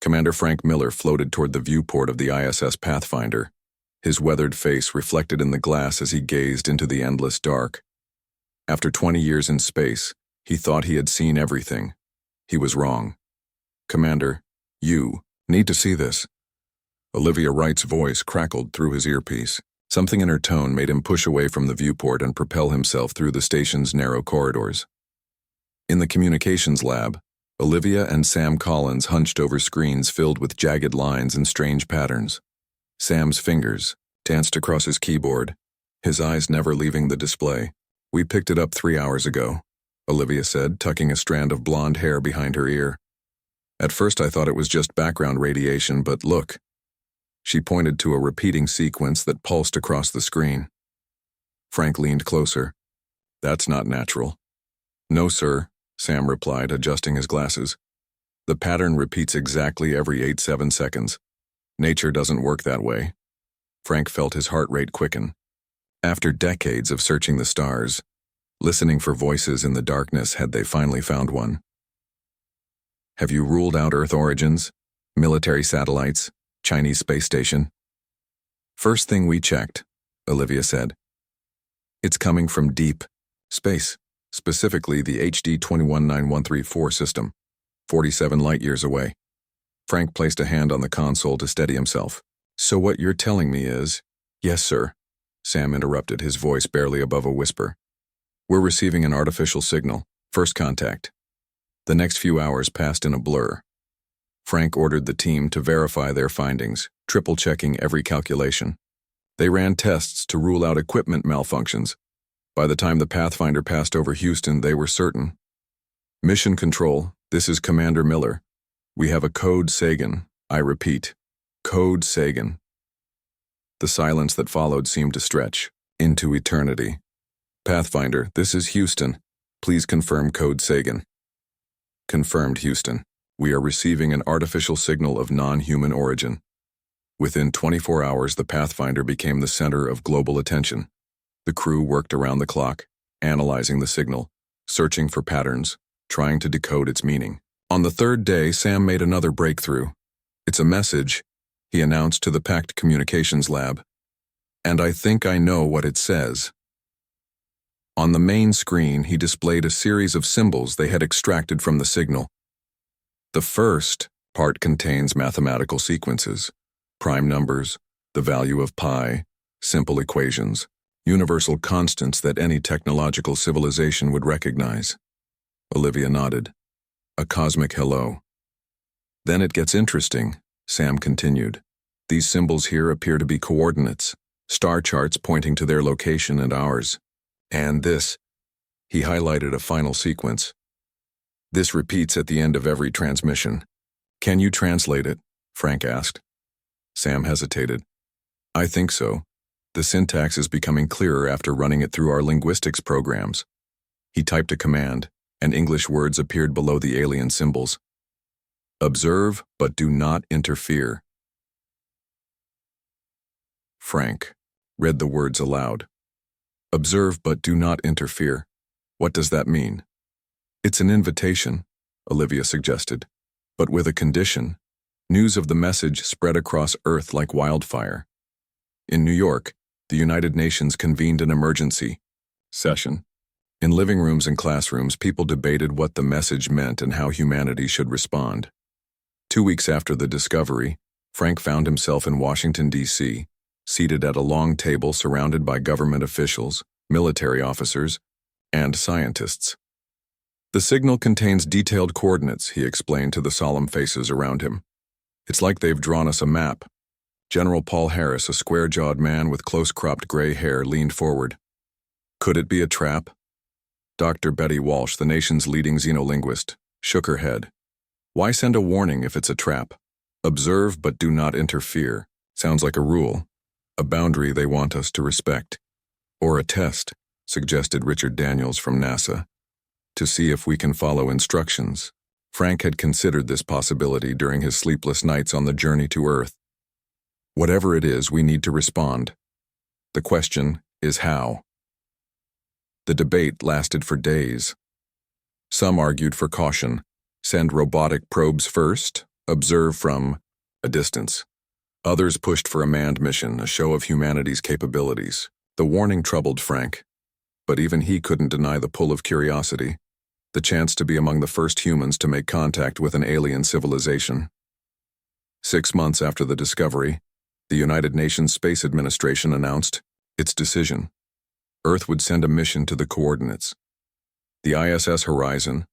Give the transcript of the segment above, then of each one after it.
Commander Frank Miller floated toward the viewport of the ISS Pathfinder, his weathered face reflected in the glass as he gazed into the endless dark. After 20 years in space, he thought he had seen everything. He was wrong. "Commander, you need to see this." Olivia Wright's voice crackled through his earpiece. Something in her tone made him push away from the viewport and propel himself through the station's narrow corridors. In the communications lab, Olivia and Sam Collins hunched over screens filled with jagged lines and strange patterns. Sam's fingers danced across his keyboard, his eyes never leaving the display. "We picked it up 3 hours ago," Olivia said, tucking a strand of blonde hair behind her ear. "At first I thought it was just background radiation, but look." She pointed to a repeating sequence that pulsed across the screen. Frank leaned closer. "That's not natural." "No, sir," Sam replied, adjusting his glasses. "The pattern repeats exactly every 8-7 seconds. Nature doesn't work that way." Frank felt his heart rate quicken. After decades of searching the stars, listening for voices in the darkness, had they finally found one? "Have you ruled out Earth origins? Military satellites? Chinese space station?" "First thing we checked," Olivia said. "It's coming from deep space, specifically the HD 219134 system, 47 light-years away." Frank placed a hand on the console to steady himself. "So what you're telling me is—" "Yes, sir," Sam interrupted, his voice barely above a whisper. "We're receiving an artificial signal, first contact." The next few hours passed in a blur. Frank ordered the team to verify their findings, triple-checking every calculation. They ran tests to rule out equipment malfunctions. By the time the Pathfinder passed over Houston, they were certain. "Mission Control, this is Commander Miller. We have a code Sagan. I repeat, code Sagan." The silence that followed seemed to stretch into eternity. "Pathfinder, this is Houston. Please confirm code Sagan." "Confirmed, Houston. We are receiving an artificial signal of non-human origin." Within 24 hours, the Pathfinder became the center of global attention. The crew worked around the clock, analyzing the signal, searching for patterns, trying to decode its meaning. On the third day, Sam made another breakthrough. "It's a message," he announced to the packed communications lab. "And I think I know what it says." On the main screen, he displayed a series of symbols they had extracted from the signal. The first part contains mathematical sequences, prime numbers, the value of pi, simple equations, universal constants that any technological civilization would recognize. Olivia nodded. "A cosmic hello." "Then it gets interesting," Sam continued. "These symbols here appear to be coordinates, star charts pointing to their location and ours. And this," he highlighted a final sequence. "This repeats at the end of every transmission." "Can you translate it?" Frank asked. Sam hesitated. "I think so. The syntax is becoming clearer after running it through our linguistics programs." He typed a command, and English words appeared below the alien symbols. "Observe, but do not interfere." Frank read the words aloud. "Observe, but do not interfere. What does that mean?" "It's an invitation," Olivia suggested, "but with a condition. News of the message spread across Earth like wildfire." In New York, the United Nations convened an emergency session. In living rooms and classrooms, people debated what the message meant and how humanity should respond. 2 weeks after the discovery, Frank found himself in Washington, D.C., seated at a long table surrounded by government officials, military officers, and scientists. "The signal contains detailed coordinates," he explained to the solemn faces around him. "It's like they've drawn us a map." General Paul Harris, a square-jawed man with close-cropped gray hair, leaned forward. "Could it be a trap?" Dr. Betty Walsh, the nation's leading xenolinguist, shook her head. "Why send a warning if it's a trap? Observe but do not interfere. Sounds like a rule, a boundary they want us to respect." "Or a test," suggested Richard Daniels from NASA, "to see if we can follow instructions." Frank had considered this possibility during his sleepless nights on the journey to Earth. "Whatever it is, we need to respond. The question is how." The debate lasted for days. Some argued for caution. Send robotic probes first, Observe from a distance. Others pushed for a manned mission, a show of humanity's capabilities. The warning troubled Frank, but even he couldn't deny the pull of curiosity, the chance to be among the first humans to make contact with an alien civilization. 6 months after the discovery, the United Nations Space Administration announced its decision. Earth would send a mission to the coordinates. The ISS Horizon,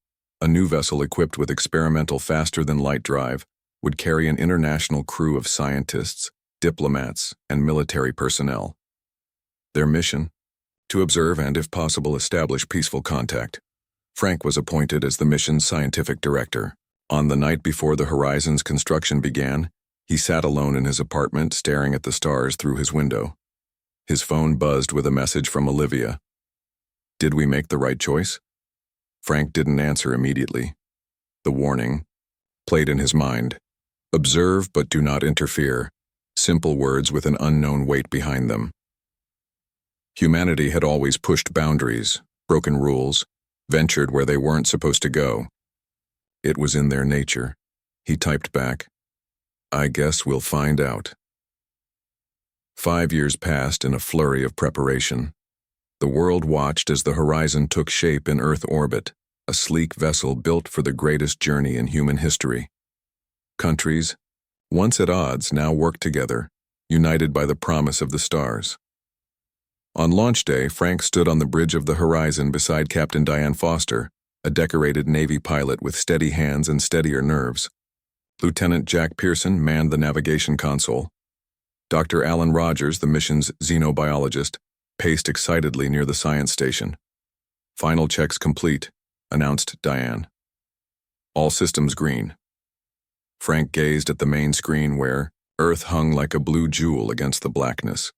a new vessel equipped with experimental faster-than-light drive, would carry an international crew of scientists, diplomats, and military personnel. Their mission? To observe and, if possible, establish peaceful contact. Frank was appointed as the mission's scientific director. On the night before the Horizon's construction began, he sat alone in his apartment staring at the stars through his window. His phone buzzed with a message from Olivia. Did we make the right choice? Frank didn't answer immediately. The warning played in his mind. Observe but do not interfere. Simple words with an unknown weight behind them. Humanity had always pushed boundaries, broken rules, ventured where they weren't supposed to go. It was in their nature. He typed back, I guess we'll find out. 5 years passed in a flurry of preparation. The world watched as the Horizon took shape in Earth orbit, a sleek vessel built for the greatest journey in human history. Countries, once at odds, now worked together, united by the promise of the stars. On launch day, Frank stood on the bridge of the Horizon beside Captain Diane Foster, a decorated Navy pilot with steady hands and steadier nerves. Lieutenant Jack Pearson manned the navigation console. Dr. Alan Rogers, the mission's xenobiologist, paced excitedly near the science station. Final checks complete, announced Diane. All systems green. Frank gazed at the main screen where Earth hung like a blue jewel against the blackness.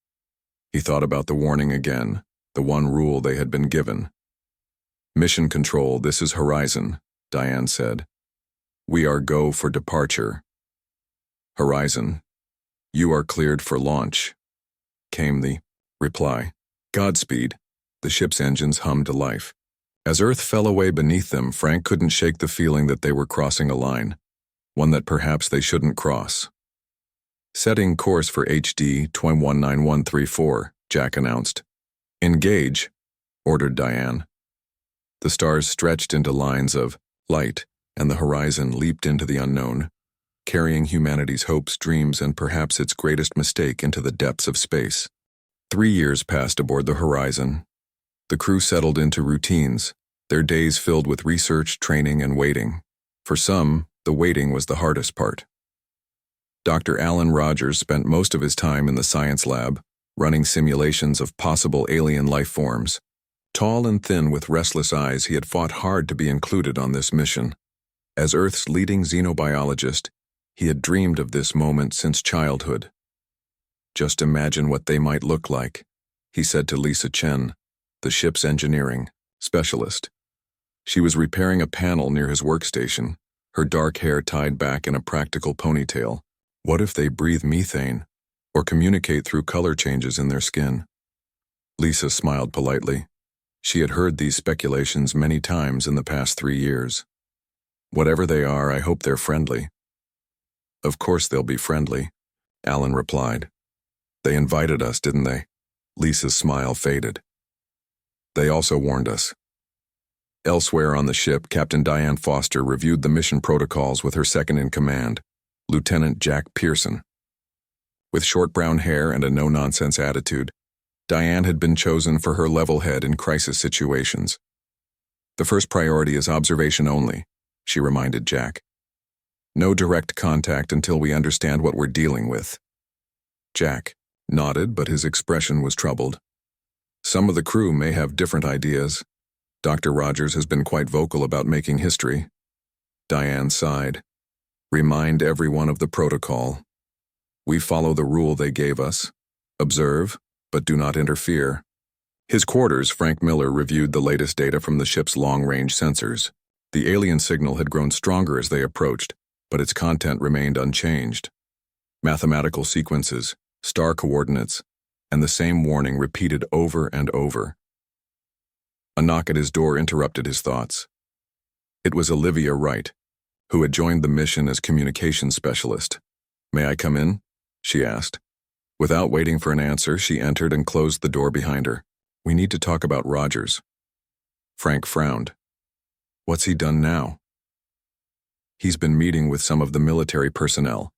He thought about the warning again, the one rule they had been given. Mission Control, this is Horizon, Diane said. We are go for departure. Horizon, you are cleared for launch, came the reply. Godspeed. The ship's engines hummed to life. As Earth fell away beneath them, Frank couldn't shake the feeling that they were crossing a line, one that perhaps they shouldn't cross. Setting course for HD 219134, Jack announced. Engage, ordered Diane. The stars stretched into lines of light, and the Horizon leaped into the unknown, carrying humanity's hopes, dreams, and perhaps its greatest mistake into the depths of space. 3 years passed aboard the Horizon. The crew settled into routines, their days filled with research, training, and waiting. For some, the waiting was the hardest part. Dr. Alan Rogers spent most of his time in the science lab, running simulations of possible alien life forms. Tall and thin with restless eyes, he had fought hard to be included on this mission. As Earth's leading xenobiologist, he had dreamed of this moment since childhood. Just imagine what they might look like, he said to Lisa Chen, the ship's engineering specialist. She was repairing a panel near his workstation, her dark hair tied back in a practical ponytail. What if they breathe methane, or communicate through color changes in their skin? Lisa smiled politely. She had heard these speculations many times in the past 3 years. Whatever they are, I hope they're friendly. Of course they'll be friendly, Alan replied. They invited us, didn't they? Lisa's smile faded. They also warned us. Elsewhere on the ship, Captain Diane Foster reviewed the mission protocols with her second-in-command, Lieutenant Jack Pearson. With short brown hair and a no-nonsense attitude, Diane had been chosen for her level head in crisis situations. The first priority is observation only, she reminded Jack. No direct contact until we understand what we're dealing with. Jack nodded, but his expression was troubled. Some of the crew may have different ideas. Dr. Rogers has been quite vocal about making history. Diane sighed. Remind everyone of the protocol. We follow the rule they gave us. Observe, but do not interfere. His quarters, Frank Miller reviewed the latest data from the ship's long-range sensors. The alien signal had grown stronger as they approached, but its content remained unchanged. Mathematical sequences, star coordinates, and the same warning repeated over and over. A knock at his door interrupted his thoughts. It was Olivia Wright, who had joined the mission as communications specialist. "May I come in?" she asked. Without waiting for an answer, she entered and closed the door behind her. "We need to talk about Rogers." Frank frowned. "What's he done now?" "He's been meeting with some of the military personnel.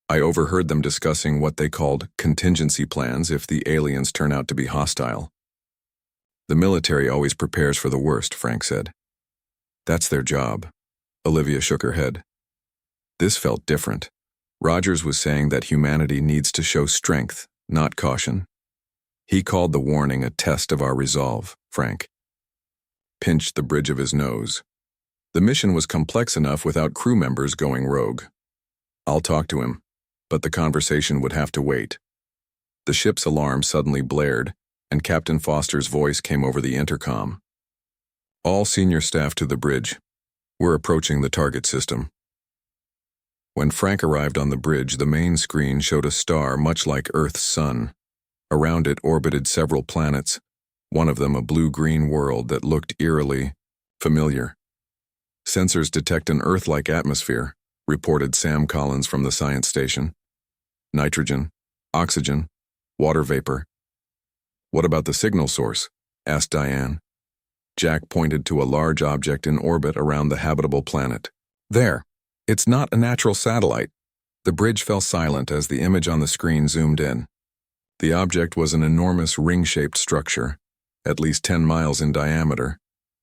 I overheard them discussing what they called contingency plans if the aliens turn out to be hostile." "The military always prepares for the worst," Frank said. "That's their job." Olivia shook her head. This felt different. Rogers was saying that humanity needs to show strength, not caution. "He called the warning a test of our resolve," Frank pinched the bridge of his nose. "The mission was complex enough without crew members going rogue. I'll talk to him, but the conversation would have to wait." The ship's alarm suddenly blared, and Captain Foster's voice came over the intercom. "All senior staff to the bridge. We're approaching the target system." When Frank arrived on the bridge, the main screen showed a star much like Earth's sun. Around it orbited several planets, one of them a blue-green world that looked eerily familiar. "Sensors detect an Earth-like atmosphere," reported Sam Collins from the science station. "Nitrogen, oxygen, water vapor." "What about the signal source?" asked Diane. Jack pointed to a large object in orbit around the habitable planet. "There. It's not a natural satellite." The bridge fell silent as the image on the screen zoomed in. The object was an enormous ring-shaped structure, at least 10 miles in diameter.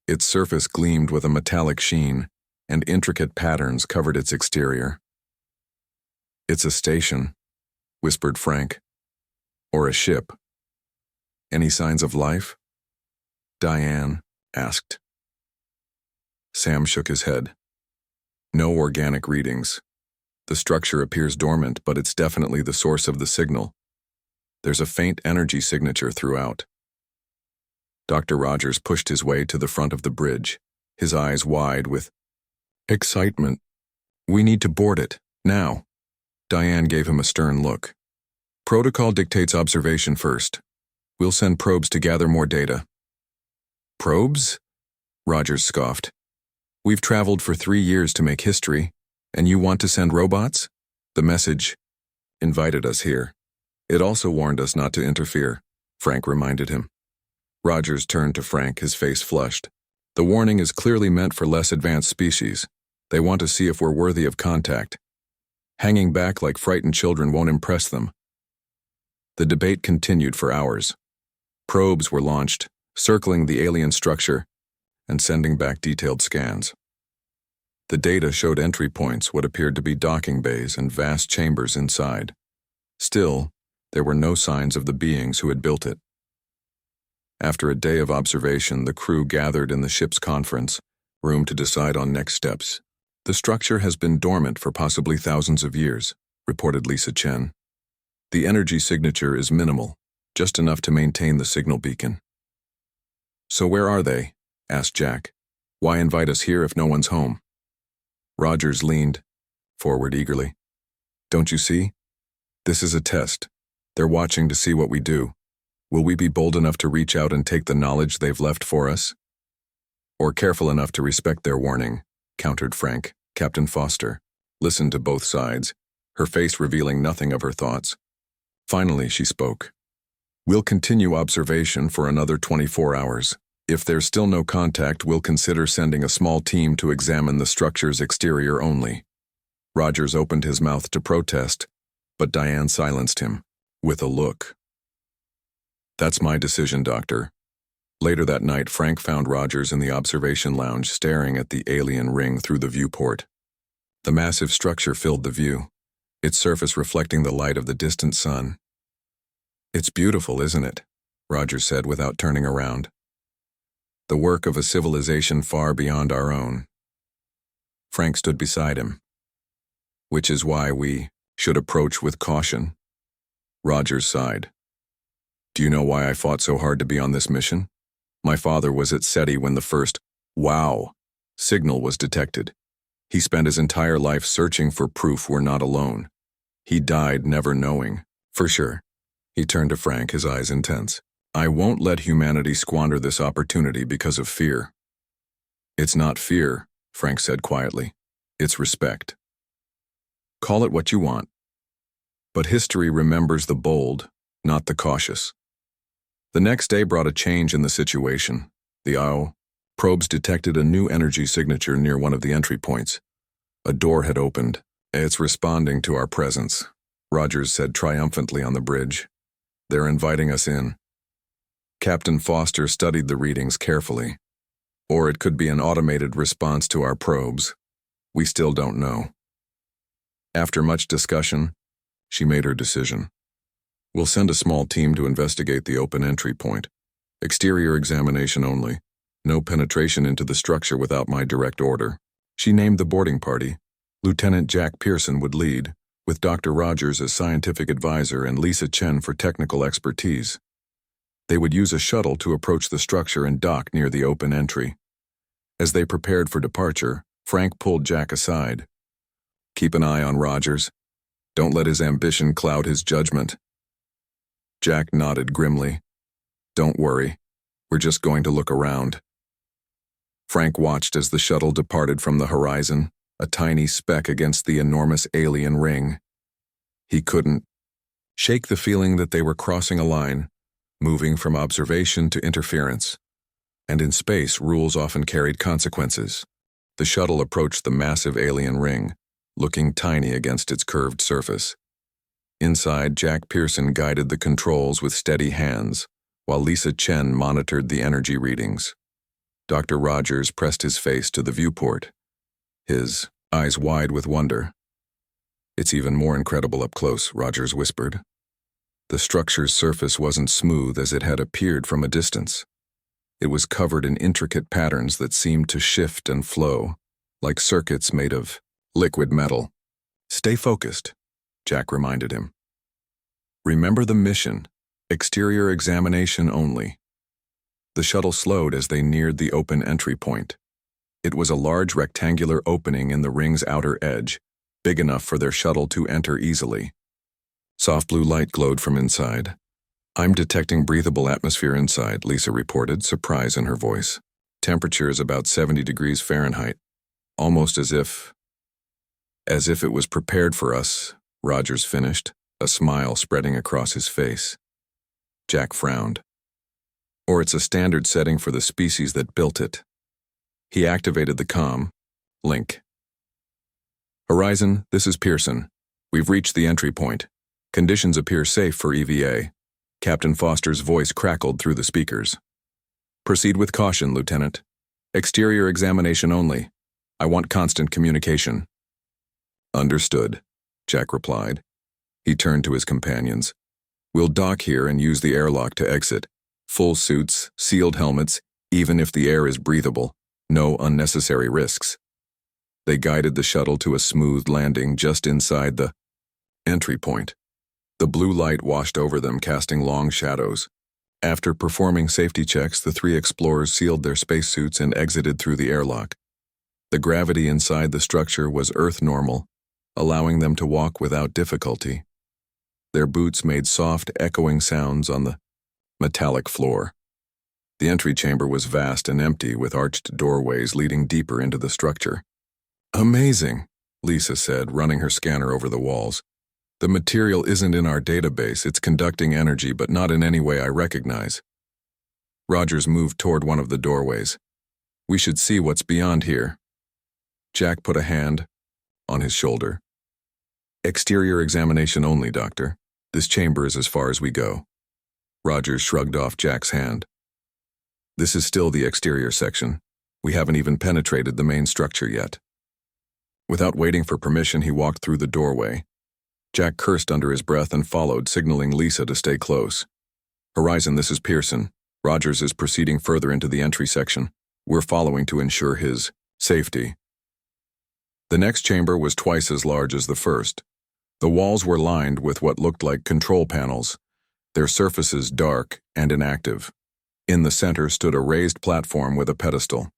Its surface gleamed with a metallic sheen, and intricate patterns covered its exterior. "It's a station," whispered Frank. "Or a ship." "Any signs of life?" Diane asked. Sam shook his head. "No organic readings. The structure appears dormant, but it's definitely the source of the signal. There's a faint energy signature throughout." Dr. Rogers pushed his way to the front of the bridge, his eyes wide with excitement. "We need to board it, now." Diane gave him a stern look. "Protocol dictates observation first. We'll send probes to gather more data." "Probes?" Rogers scoffed. "We've traveled for 3 years to make history, and you want to send robots?" "The message invited us here. It also warned us not to interfere," Frank reminded him. Rogers turned to Frank, his face flushed. "The warning is clearly meant for less advanced species. They want to see if we're worthy of contact. Hanging back like frightened children won't impress them." The debate continued for hours. Probes were launched, circling the alien structure and sending back detailed scans. The data showed entry points, what appeared to be docking bays, and vast chambers inside. Still, there were no signs of the beings who had built it. After a day of observation, the crew gathered in the ship's conference room to decide on next steps. "The structure has been dormant for possibly thousands of years," reported Lisa Chen. "The energy signature is minimal, just enough to maintain the signal beacon." "So where are they?" asked Jack. "Why invite us here if no one's home?" Rogers leaned forward eagerly. "Don't you see? This is a test. They're watching to see what we do. Will we be bold enough to reach out and take the knowledge they've left for us? Or careful enough to respect their warning?" countered Frank. Captain Foster listened to both sides, her face revealing nothing of her thoughts. Finally, she spoke. "We'll continue observation for another 24 hours. If there's still no contact, we'll consider sending a small team to examine the structure's exterior only." Rogers opened his mouth to protest, but Diane silenced him with a look. "That's my decision, Doctor." Later that night, Frank found Rogers in the observation lounge staring at the alien ring through the viewport. The massive structure filled the view, its surface reflecting the light of the distant sun. "It's beautiful, isn't it?" Rogers said without turning around. "The work of a civilization far beyond our own." Frank stood beside him. "Which is why we should approach with caution." Rogers sighed. "Do you know why I fought so hard to be on this mission? My father was at SETI when the first wow signal was detected. He spent his entire life searching for proof we're not alone. He died never knowing, for sure." He turned to Frank, his eyes intense. "I won't let humanity squander this opportunity because of fear." "It's not fear," Frank said quietly. It's respect. Call it what you want. But history remembers the bold, not the cautious. The next day brought a change in the situation. The IO probes detected a new energy signature near one of the entry points. A door had opened. It's responding to our presence, Rogers said triumphantly on the bridge. They're inviting us in. Captain Foster studied the readings carefully. Or it could be an automated response to our probes. We still don't know. After much discussion, she made her decision. We'll send a small team to investigate the open entry point. Exterior examination only. No penetration into the structure without my direct order. She named the boarding party. Lieutenant Jack Pearson would lead, with Dr. Rogers as scientific advisor and Lisa Chen for technical expertise. They would use a shuttle to approach the structure and dock near the open entry. As they prepared for departure, Frank pulled Jack aside. Keep an eye on Rogers. Don't let his ambition cloud his judgment. Jack nodded grimly. Don't worry. We're just going to look around. Frank watched as the shuttle departed from the horizon, a tiny speck against the enormous alien ring. He couldn't shake the feeling that they were crossing a line, moving from observation to interference. And in space, rules often carried consequences. The shuttle approached the massive alien ring, looking tiny against its curved surface. Inside, Jack Pearson guided the controls with steady hands, while Lisa Chen monitored the energy readings. Dr. Rogers pressed his face to the viewport, his eyes wide with wonder. It's even more incredible up close, Rogers whispered. The structure's surface wasn't smooth as it had appeared from a distance. It was covered in intricate patterns that seemed to shift and flow, like circuits made of liquid metal. Stay focused, Jack reminded him. Remember the mission, exterior examination only. The shuttle slowed as they neared the open entry point. It was a large rectangular opening in the ring's outer edge, big enough for their shuttle to enter easily. Soft blue light glowed from inside. I'm detecting breathable atmosphere inside, Lisa reported, surprise in her voice. Temperature is about 70 degrees Fahrenheit, almost as if it was prepared for us, Rogers finished, a smile spreading across his face. Jack frowned. Or it's a standard setting for the species that built it. He activated the comm link. Horizon, this is Pearson. We've reached the entry point. Conditions appear safe for EVA. Captain Foster's voice crackled through the speakers. Proceed with caution, Lieutenant. Exterior examination only. I want constant communication. Understood, Jack replied. He turned to his companions. We'll dock here and use the airlock to exit. Full suits, sealed helmets, even if the air is breathable. No unnecessary risks. They guided the shuttle to a smooth landing just inside the entry point. The blue light washed over them, casting long shadows. After performing safety checks, the three explorers sealed their spacesuits and exited through the airlock. The gravity inside the structure was Earth normal, allowing them to walk without difficulty. Their boots made soft, echoing sounds on the metallic floor. The entry chamber was vast and empty, with arched doorways leading deeper into the structure. Amazing, Lisa said, running her scanner over the walls. The material isn't in our database, it's conducting energy, but not in any way I recognize. Rogers moved toward one of the doorways. We should see what's beyond here. Jack put a hand on his shoulder. Exterior examination only, Doctor. This chamber is as far as we go. Rogers shrugged off Jack's hand. This is still the exterior section. We haven't even penetrated the main structure yet. Without waiting for permission, he walked through the doorway. Jack cursed under his breath and followed, signaling Lisa to stay close. Horizon, this is Pearson. Rogers is proceeding further into the entry section. We're following to ensure his safety. The next chamber was twice as large as the first. The walls were lined with what looked like control panels, their surfaces dark and inactive. In the center stood a raised platform with a pedestal.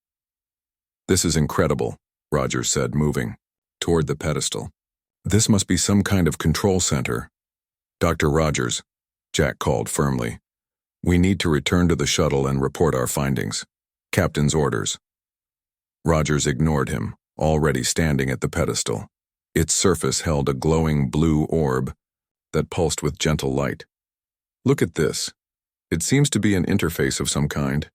This is incredible, Rogers said, moving toward the pedestal. This must be some kind of control center. Dr. Rogers, Jack called firmly. We need to return to the shuttle and report our findings. Captain's orders. Rogers ignored him, already standing at the pedestal. Its surface held a glowing blue orb that pulsed with gentle light. "Look at this. It seems to be an interface of some kind."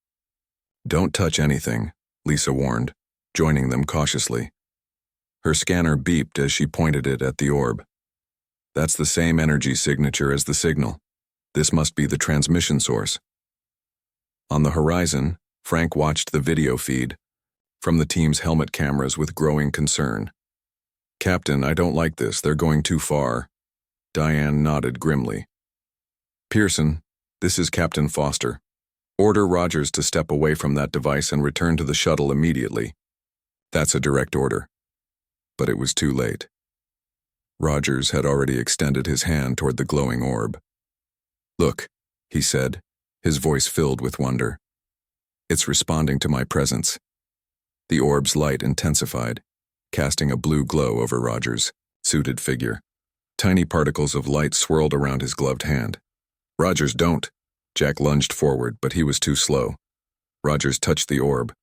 "Don't touch anything," Lisa warned, joining them cautiously. Her scanner beeped as she pointed it at the orb. "That's the same energy signature as the signal. This must be the transmission source." On the horizon, Frank watched the video feed from the team's helmet cameras with growing concern. "Captain, I don't like this. They're going too far." Diane nodded grimly. "Pearson, this is Captain Foster. Order Rogers to step away from that device and return to the shuttle immediately." "That's a direct order." But it was too late. Rogers had already extended his hand toward the glowing orb. "Look," he said, his voice filled with wonder. "It's responding to my presence." The orb's light intensified, casting a blue glow over Rogers' suited figure. Tiny particles of light swirled around his gloved hand. "Rogers, don't!" Jack lunged forward, but he was too slow. Rogers touched the orb.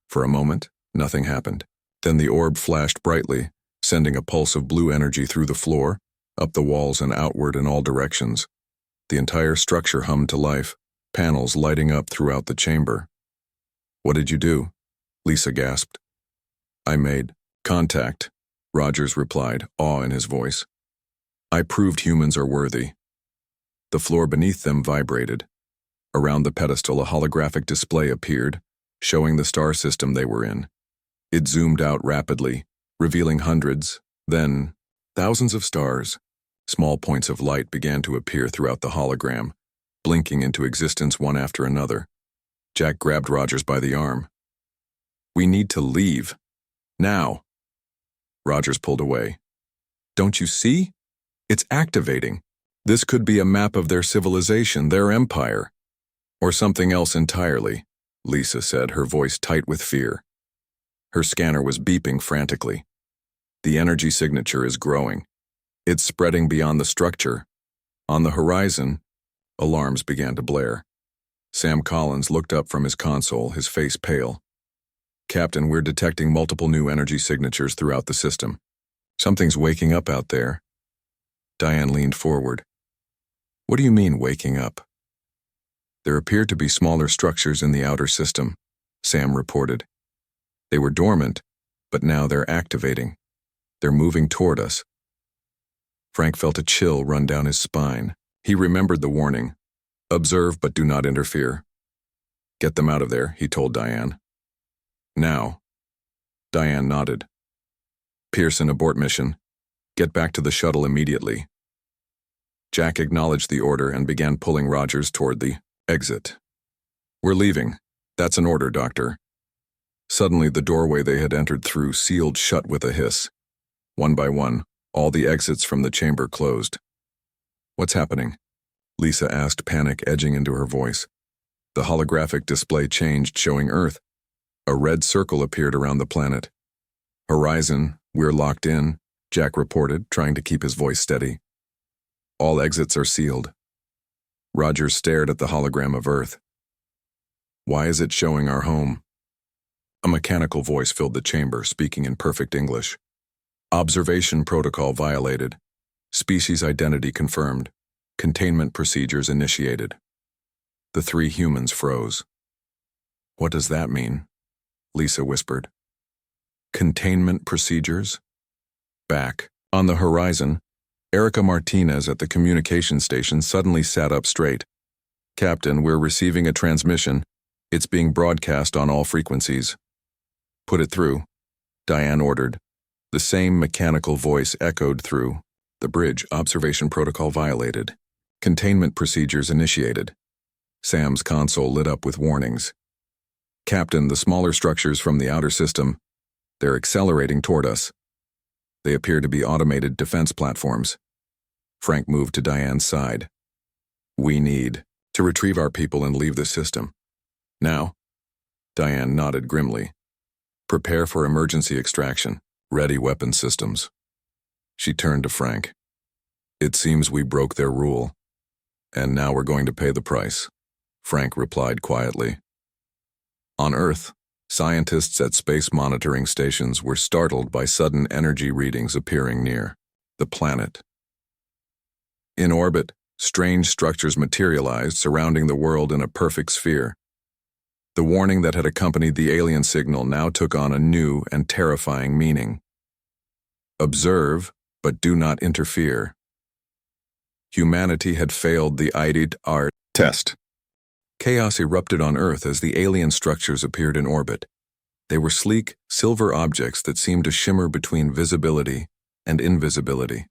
For a moment, nothing happened. Then the orb flashed brightly, sending a pulse of blue energy through the floor, up the walls and outward in all directions. The entire structure hummed to life, panels lighting up throughout the chamber. "What did you do?" Lisa gasped. "I made contact," Rogers replied, awe in his voice. "I proved humans are worthy." The floor beneath them vibrated. Around the pedestal, a holographic display appeared, showing the star system they were in. It zoomed out rapidly, revealing hundreds, then thousands of stars. Small points of light began to appear throughout the hologram, blinking into existence one after another. Jack grabbed Rogers by the arm. "We need to leave. Now." Rogers pulled away. "Don't you see? It's activating. This could be a map of their civilization, their empire." "Or something else entirely," Lisa said, her voice tight with fear. Her scanner was beeping frantically. "The energy signature is growing. It's spreading beyond the structure." On the horizon, alarms began to blare. Sam Collins looked up from his console, his face pale. "Captain, we're detecting multiple new energy signatures throughout the system. Something's waking up out there." Diane leaned forward. "What do you mean, waking up?" "There appear to be smaller structures in the outer system," Sam reported. "They were dormant, but now they're activating. They're moving toward us." Frank felt a chill run down his spine. He remembered the warning. "Observe, but do not interfere." "Get them out of there," he told Diane. "Now." Diane nodded. "Pearson, abort mission. Get back to the shuttle immediately." Jack acknowledged the order and began pulling Rogers toward the exit. "We're leaving. That's an order, Doctor." Suddenly, the doorway they had entered through sealed shut with a hiss. One by one, all the exits from the chamber closed. "What's happening?" Lisa asked, panic edging into her voice. The holographic display changed, showing Earth. A red circle appeared around the planet. "Horizon, we're locked in," Jack reported, trying to keep his voice steady. "All exits are sealed." Rogers stared at the hologram of Earth. "Why is it showing our home?" A mechanical voice filled the chamber, speaking in perfect English. "Observation protocol violated. Species identity confirmed. Containment procedures initiated." The three humans froze. "What does that mean?" Lisa whispered. "Containment procedures?" Back, on the horizon, Erica Martinez at the communication station suddenly sat up straight. "Captain, we're receiving a transmission. It's being broadcast on all frequencies." "Put it through," Diane ordered. The same mechanical voice echoed through. "The bridge observation protocol violated. Containment procedures initiated." Sam's console lit up with warnings. "Captain, the smaller structures from the outer system, they're accelerating toward us. They appear to be automated defense platforms." Frank moved to Diane's side. "We need to retrieve our people and leave the system. Now?" Diane nodded grimly. "Prepare for emergency extraction. Ready weapon systems." She turned to Frank. "It seems we broke their rule, and now we're going to pay the price," Frank replied quietly. "On Earth, Scientists at space monitoring stations were startled by sudden energy readings appearing near the planet. In orbit, strange structures materialized, surrounding the world in a perfect sphere. The warning that had accompanied the alien signal now took on a new and terrifying meaning. Observe, but do not interfere. Humanity had failed the IDR test. Chaos erupted on Earth as the alien structures appeared in orbit. They were sleek, silver objects that seemed to shimmer between visibility and invisibility.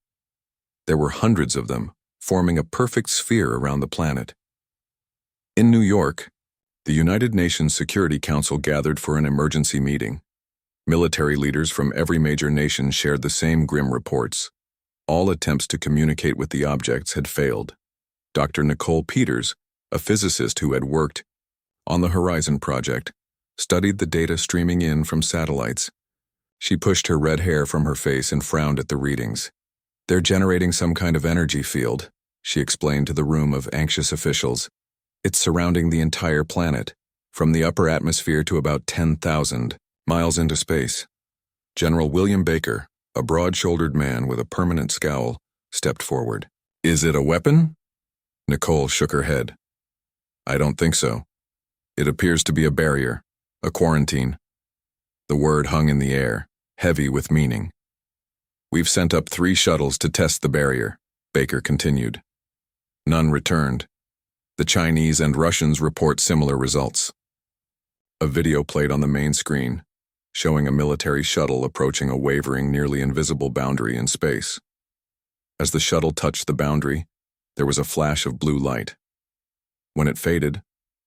There were hundreds of them, forming a perfect sphere around the planet. In New York, the United Nations Security Council gathered for an emergency meeting. Military leaders from every major nation shared the same grim reports. All attempts to communicate with the objects had failed. Dr. Nicole Peters, a physicist who had worked on the Horizon project, studied the data streaming in from satellites. She pushed her red hair from her face and frowned at the readings. "They're generating some kind of energy field," she explained to the room of anxious officials. "It's surrounding the entire planet, from the upper atmosphere to about 10,000 miles into space." General William Baker, a broad-shouldered man with a permanent scowl, stepped forward. "Is it a weapon?" Nicole shook her head. "I don't think so. It appears to be a barrier, a quarantine." The word hung in the air, heavy with meaning. "We've sent up 3 shuttles to test the barrier," Baker continued. None returned. The Chinese and Russians report similar results. A video played on the main screen, showing a military shuttle approaching a wavering, nearly invisible boundary in space. As the shuttle touched the boundary, there was a flash of blue light. When it faded,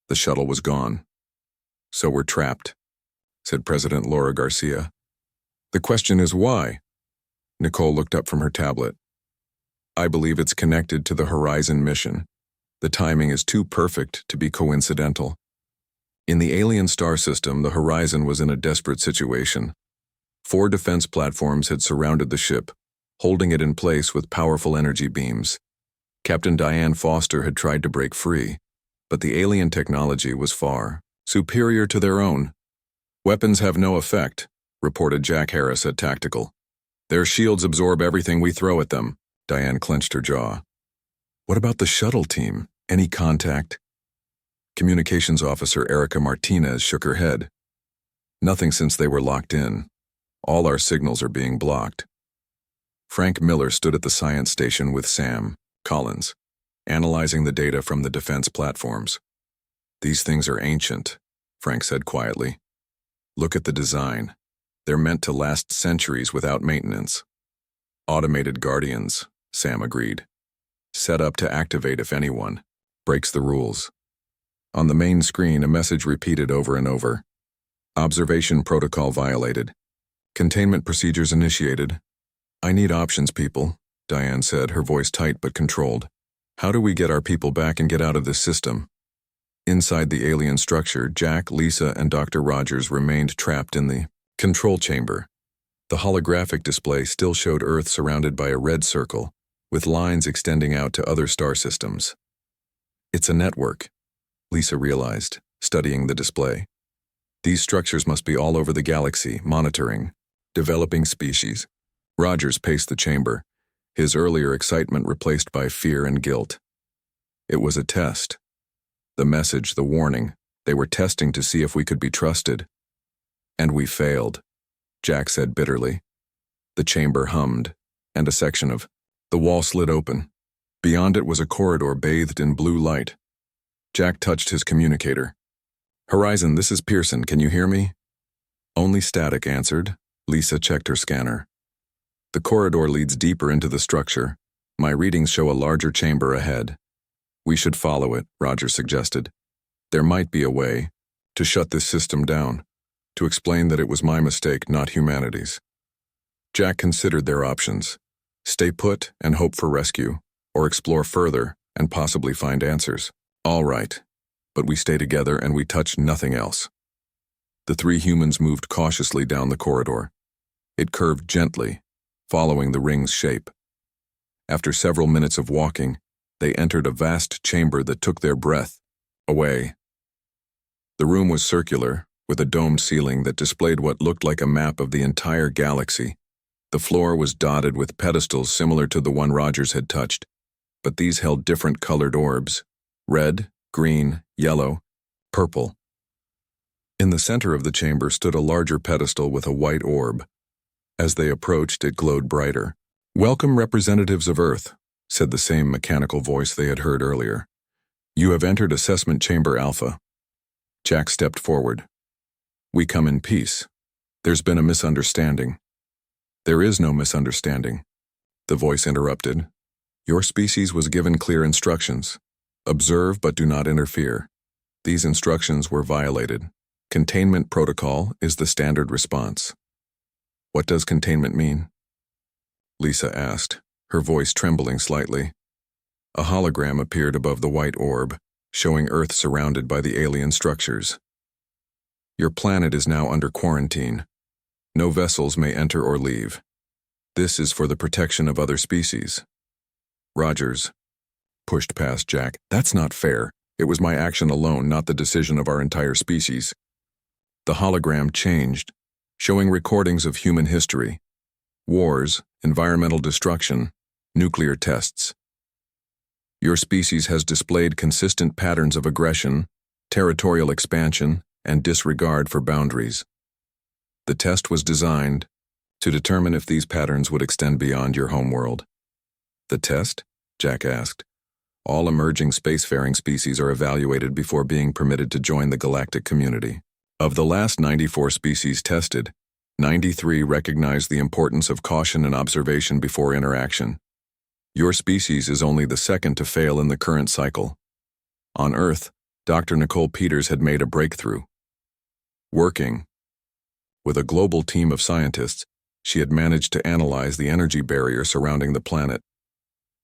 the shuttle was gone. "So we're trapped," said President Laura Garcia. "The question is why?" Nicole looked up from her tablet. "I believe it's connected to the Horizon mission. The timing is too perfect to be coincidental." In the alien star system, the Horizon was in a desperate situation. 4 defense platforms had surrounded the ship, holding it in place with powerful energy beams. Captain Diane Foster had tried to break free, but the alien technology was far superior to their own. "Weapons have no effect," reported Jack Harris at Tactical. "Their shields absorb everything we throw at them." Diane clenched her jaw. "What about the shuttle team? Any contact?" Communications Officer Erica Martinez shook her head. "Nothing since they were locked in. All our signals are being blocked." Frank Miller stood at the science station with Sam Collins, analyzing the data from the defense platforms. "These things are ancient," Frank said quietly. "Look at the design. They're meant to last centuries without maintenance." "Automated guardians," Sam agreed. "Set up to activate if anyone breaks the rules." On the main screen, a message repeated over and over. "Observation protocol violated. Containment procedures initiated." "I need options, people," Diane said, her voice tight but controlled. "How do we get our people back and get out of this system?" Inside the alien structure, Jack, Lisa, and Dr. Rogers remained trapped in the control chamber. The holographic display still showed Earth surrounded by a red circle, with lines extending out to other star systems. "It's a network," Lisa realized, studying the display. "These structures must be all over the galaxy, monitoring developing species." Rogers paced the chamber, his earlier excitement replaced by fear and guilt. It was a test. The message, the warning, they were testing to see if we could be trusted. "And we failed," Jack said bitterly. The chamber hummed, and a section of the wall slid open. Beyond it was a corridor bathed in blue light. Jack touched his communicator. "Horizon, this is Pearson. Can you hear me?" Only static answered. Lisa checked her scanner. "The corridor leads deeper into the structure. My readings show a larger chamber ahead." "We should follow it," Rogers suggested. "There might be a way to shut this system down, to explain that it was my mistake, not humanity's." Jack considered their options. Stay put and hope for rescue, or explore further and possibly find answers. "All right, but we stay together and we touch nothing else." The 3 humans moved cautiously down the corridor. It curved gently, following the ring's shape. After several minutes of walking, they entered a vast chamber that took their breath away. The room was circular, with a domed ceiling that displayed what looked like a map of the entire galaxy. The floor was dotted with pedestals similar to the one Rogers had touched, but these held different colored orbs: red, green, yellow, purple. In the center of the chamber stood a larger pedestal with a white orb. As they approached, it glowed brighter. "Welcome, representatives of Earth," said the same mechanical voice they had heard earlier. "You have entered Assessment Chamber Alpha." Jack stepped forward. "We come in peace. There's been a misunderstanding." "There is no misunderstanding," the voice interrupted. "Your species was given clear instructions. Observe but do not interfere. These instructions were violated. Containment protocol is the standard response." "What does containment mean?" Lisa asked, her voice trembling slightly. A hologram appeared above the white orb, showing Earth surrounded by the alien structures. "Your planet is now under quarantine. No vessels may enter or leave. This is for the protection of other species." Rogers pushed past Jack. "That's not fair. It was my action alone, not the decision of our entire species." The hologram changed, showing recordings of human history: wars, environmental destruction, nuclear tests. "Your species has displayed consistent patterns of aggression, territorial expansion, and disregard for boundaries. The test was designed to determine if these patterns would extend beyond your homeworld." "The test?" Jack asked. "All emerging spacefaring species are evaluated before being permitted to join the galactic community. Of the last 94 species tested, 93 recognized the importance of caution and observation before interaction. Your species is only the second to fail in the current cycle. On Earth, Dr. Nicole Peters had made a breakthrough. Working with a global team of scientists, she had managed to analyze the energy barrier surrounding the planet.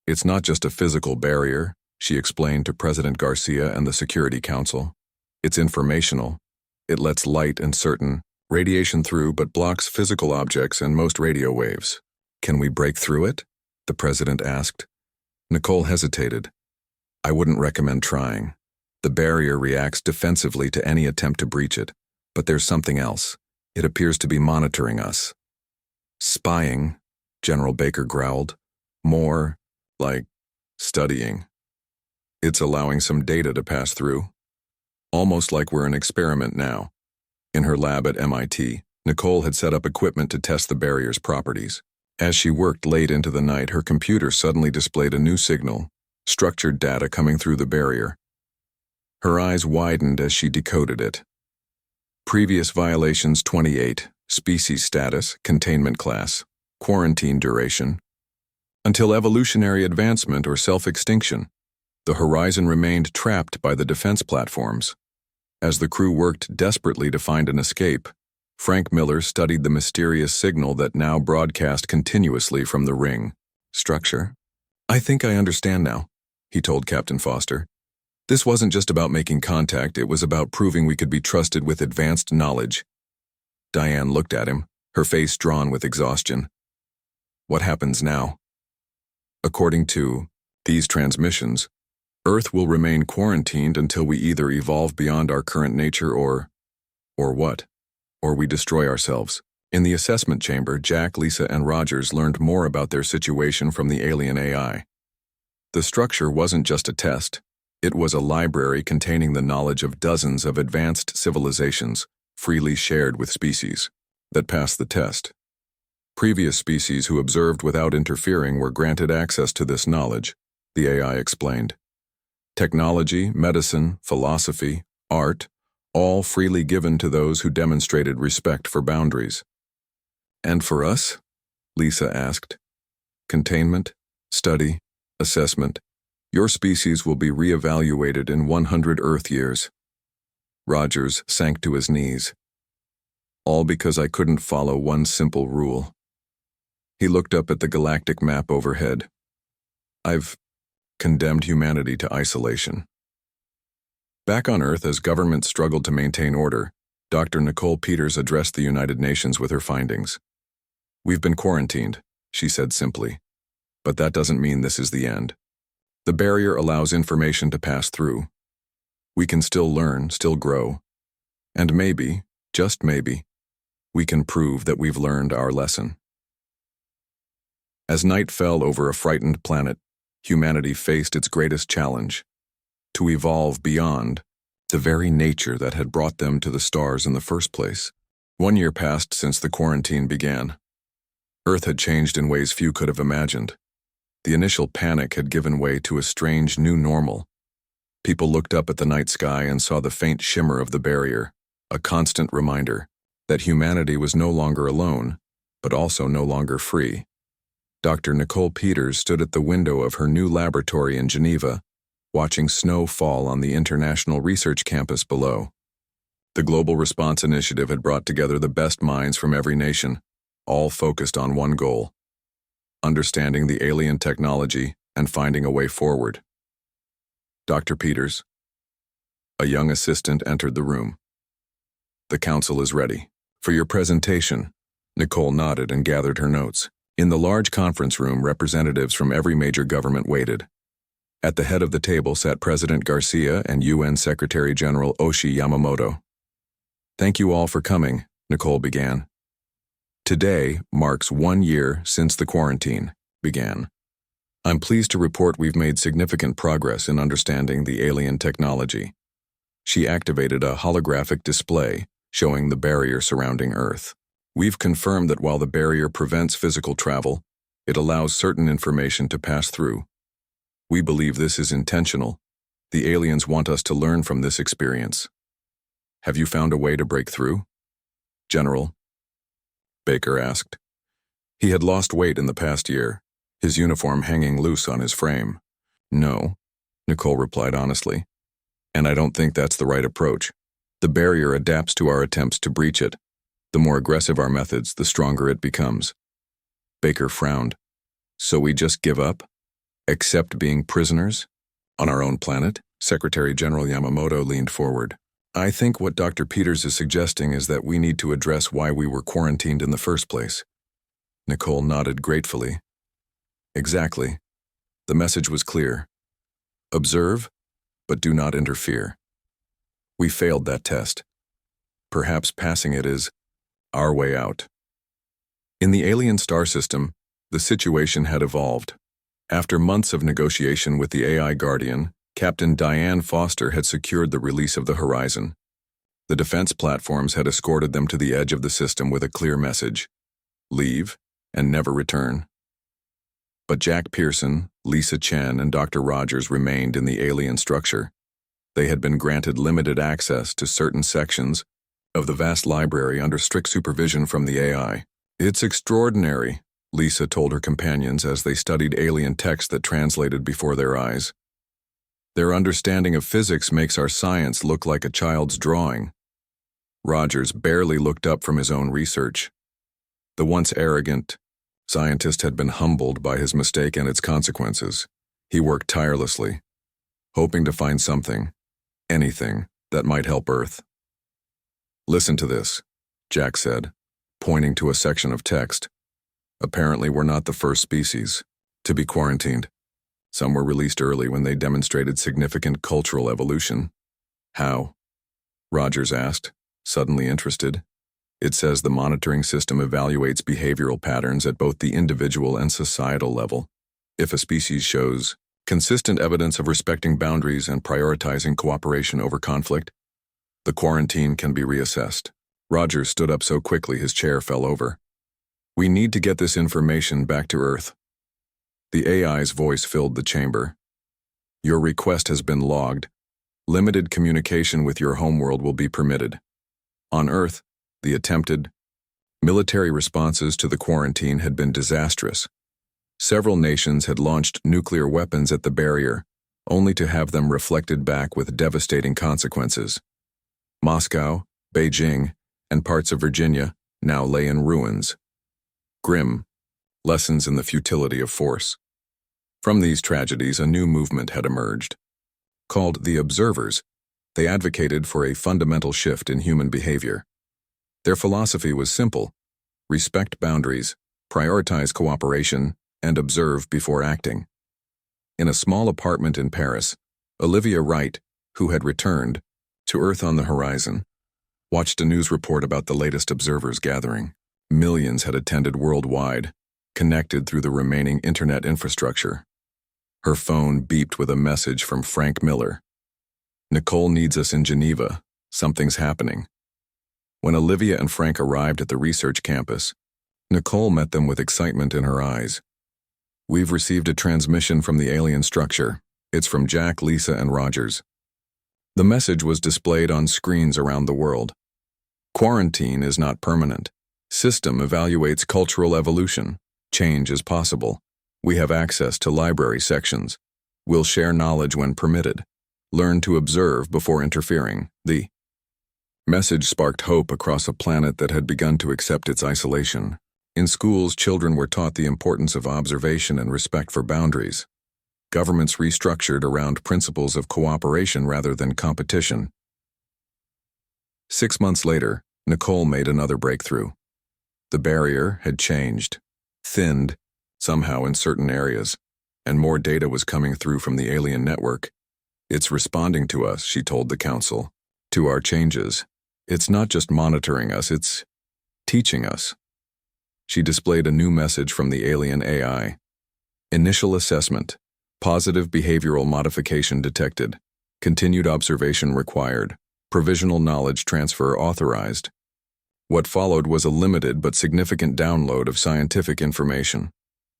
"It's not just a physical barrier," she explained to President Garcia and the Security Council. "It's informational. It lets light and certain radiation through but blocks physical objects and most radio waves." "Can we break through it?" the president asked. Nicole hesitated. "I wouldn't recommend trying. The barrier reacts defensively to any attempt to breach it. But there's something else. It appears to be monitoring us." "Spying," General Baker growled. "More like studying. It's allowing some data to pass through. Almost like we're an experiment now." In her lab at MIT, Nicole had set up equipment to test the barrier's properties. As she worked late into the night, her computer suddenly displayed a new signal, structured data coming through the barrier. Her eyes widened as she decoded it. Previous violations 28, species status, containment class, quarantine duration. Until evolutionary advancement or self-extinction, the horizon remained trapped by the defense platforms. As the crew worked desperately to find an escape, Frank Miller studied the mysterious signal that now broadcast continuously from the ring structure. "I think I understand now," he told Captain Foster. "This wasn't just about making contact, it was about proving we could be trusted with advanced knowledge." Diane looked at him, her face drawn with exhaustion. "What happens now?" "According to these transmissions, Earth will remain quarantined until we either evolve beyond our current nature or what? Or we destroy ourselves." In the assessment chamber, Jack, Lisa, and Rogers learned more about their situation from the alien AI. The structure wasn't just a test. It was a library containing the knowledge of dozens of advanced civilizations, freely shared with species, that passed the test. Previous species who observed without interfering were granted access to this knowledge, the AI explained. Technology, medicine, philosophy, art, all freely given to those who demonstrated respect for boundaries. "And for us?" Lisa asked. "Containment, study, assessment. Your species will be re-evaluated in 100 Earth years." Rogers sank to his knees. "All because I couldn't follow one simple rule." He looked up at the galactic map overhead. "I've condemned humanity to isolation." Back on Earth, as governments struggled to maintain order, Dr. Nicole Peters addressed the United Nations with her findings. "We've been quarantined," she said simply. "But that doesn't mean this is the end. The barrier allows information to pass through. We can still learn, still grow, and maybe, just maybe, we can prove that we've learned our lesson. As night fell over a frightened planet, humanity faced its greatest challenge: to evolve beyond the very nature that had brought them to the stars in the first place. 1 year passed since the quarantine began. Earth had changed in ways few could have imagined. The initial panic had given way to a strange new normal. People looked up at the night sky and saw the faint shimmer of the barrier, a constant reminder that humanity was no longer alone, but also no longer free. Dr. Nicole Peters stood at the window of her new laboratory in Geneva, watching snow fall on the International Research Campus below. The Global Response Initiative had brought together the best minds from every nation, all focused on one goal: understanding the alien technology and finding a way forward. Dr. Peters, a young assistant, entered the room. "The council is ready for your presentation." Nicole nodded and gathered her notes. In the large conference room, representatives from every major government waited. At the head of the table sat President Garcia and UN Secretary General Oshi Yamamoto. "Thank you all for coming," Nicole began. "Today marks 1 year since the quarantine began. I'm pleased to report we've made significant progress in understanding the alien technology." She activated a holographic display showing the barrier surrounding Earth. "We've confirmed that while the barrier prevents physical travel, it allows certain information to pass through. We believe this is intentional. The aliens want us to learn from this experience. Have you found a way to break through, General?" Baker asked. He had lost weight in the past year, his uniform hanging loose on his frame. "No," Nicole replied honestly, "and I don't think that's the right approach. The barrier adapts to our attempts to breach it. The more aggressive our methods, the stronger it becomes." Baker frowned. "So we just give up? Accept being prisoners on our own planet?" Secretary General Yamamoto leaned forward. "I think what Dr. Peters is suggesting is that we need to address why we were quarantined in the first place." Nicole nodded gratefully. "Exactly. The message was clear. Observe, but do not interfere. We failed that test. Perhaps passing it is our way out." In the alien star system, the situation had evolved. After months of negotiation with the AI Guardian, Captain Diane Foster had secured the release of the Horizon. The defense platforms had escorted them to the edge of the system with a clear message: leave and never return. But Jack Pearson, Lisa Chen, and Dr. Rogers remained in the alien structure. They had been granted limited access to certain sections of the vast library under strict supervision from the AI. "It's extraordinary," Lisa told her companions as they studied alien text that translated before their eyes. "Their understanding of physics makes our science look like a child's drawing." Rogers barely looked up from his own research. The once arrogant scientist had been humbled by his mistake and its consequences. He worked tirelessly, hoping to find something, anything, that might help Earth. "Listen to this," Jack said, pointing to a section of text. "Apparently we're not the first species to be quarantined. Some were released early when they demonstrated significant cultural evolution." "How?" Rogers asked, suddenly interested. "It says the monitoring system evaluates behavioral patterns at both the individual and societal level. If a species shows consistent evidence of respecting boundaries and prioritizing cooperation over conflict, the quarantine can be reassessed." Rogers stood up so quickly his chair fell over. "We need to get this information back to Earth." The AI's voice filled the chamber. "Your request has been logged. Limited communication with your homeworld will be permitted. On Earth, the attempted military responses to the quarantine had been disastrous. Several nations had launched nuclear weapons at the barrier, only to have them reflected back with devastating consequences. Moscow, Beijing, and parts of Virginia now lay in ruins. Grim lessons in the futility of force. From these tragedies, a new movement had emerged. Called the Observers, they advocated for a fundamental shift in human behavior. Their philosophy was simple: respect boundaries, prioritize cooperation, and observe before acting. In a small apartment in Paris, Olivia Wright, who had returned to Earth on the Horizon, watched a news report about the latest observers gathering. Millions had attended worldwide, connected through the remaining internet infrastructure. Her phone beeped with a message from Frank Miller. "Nicole needs us in Geneva. Something's happening." When Olivia and Frank arrived at the research campus, Nicole met them with excitement in her eyes. "We've received a transmission from the alien structure. It's from Jack, Lisa, and Rogers." The message was displayed on screens around the world. "Quarantine is not permanent. System evaluates cultural evolution. Change is possible. We have access to library sections. We'll share knowledge when permitted. Learn to observe before interfering." The message sparked hope across a planet that had begun to accept its isolation. In schools, children were taught the importance of observation and respect for boundaries. Governments restructured around principles of cooperation rather than competition. 6 months later, Nicole made another breakthrough. The barrier had changed, thinned, somehow in certain areas, and more data was coming through from the alien network. "It's responding to us," she told the council, "to our changes. It's not just monitoring us, it's teaching us." She displayed a new message from the alien AI. "Initial assessment. Positive behavioral modification detected. Continued observation required. Provisional knowledge transfer authorized." What followed was a limited but significant download of scientific information.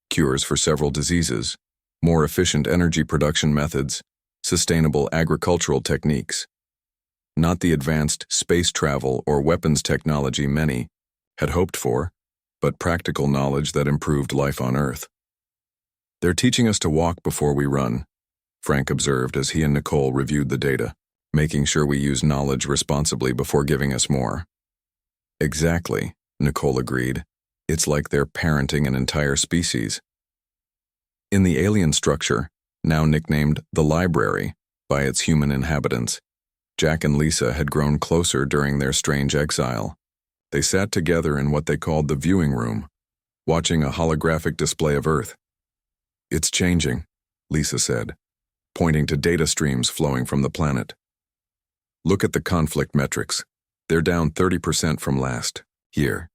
Cures for several diseases, more efficient energy production methods, sustainable agricultural techniques. Not the advanced space travel or weapons technology many had hoped for, but practical knowledge that improved life on Earth. "They're teaching us to walk before we run," Frank observed as he and Nicole reviewed the data, making sure we use knowledge responsibly before giving us more. "Exactly," Nicole agreed. "It's like they're parenting an entire species." In the alien structure, now nicknamed the library by its human inhabitants, Jack and Lisa had grown closer during their strange exile. They sat together in what they called the viewing room, watching a holographic display of Earth. "It's changing," Lisa said, pointing to data streams flowing from the planet. "Look at the conflict metrics. They're down 30% from last year."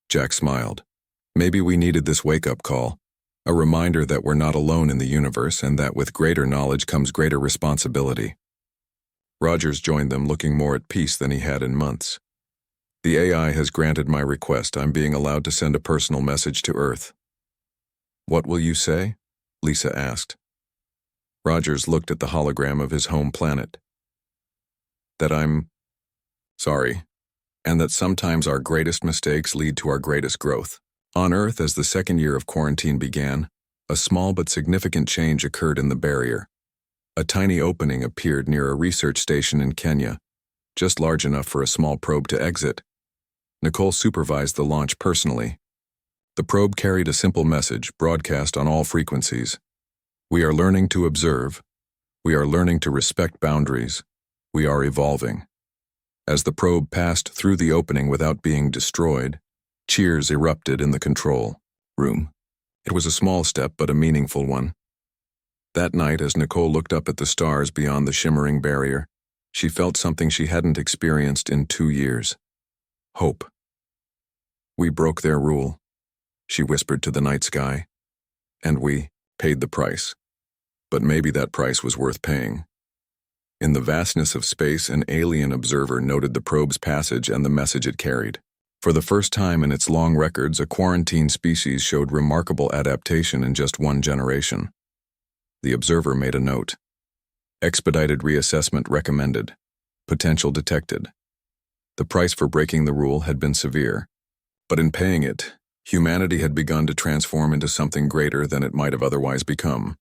Jack smiled. "Maybe we needed this wake-up call, a reminder that we're not alone in the universe and that with greater knowledge comes greater responsibility." Rogers joined them, looking more at peace than he had in months. "The AI has granted my request. I'm being allowed to send a personal message to Earth." "What will you say?" Lisa asked. Rogers looked at the hologram of his home planet. "That I'm sorry, and that sometimes our greatest mistakes lead to our greatest growth." On Earth, as the second year of quarantine began, a small but significant change occurred in the barrier. A tiny opening appeared near a research station in Kenya, just large enough for a small probe to exit. Nicole supervised the launch personally. The probe carried a simple message, broadcast on all frequencies. "We are learning to observe. We are learning to respect boundaries. We are evolving." As the probe passed through the opening without being destroyed, cheers erupted in the control room. It was a small step, but a meaningful one. That night, as Nicole looked up at the stars beyond the shimmering barrier, she felt something she hadn't experienced in 2 years. Hope. "We broke their rule," she whispered to the night sky, "and we paid the price. But maybe that price was worth paying." In the vastness of space, an alien observer noted the probe's passage and the message it carried. For the first time in its long records, a quarantine species showed remarkable adaptation in just 1 generation. The observer made a note. "Expedited reassessment recommended. Potential detected." The price for breaking the rule had been severe, but in paying it, humanity had begun to transform into something greater than it might have otherwise become.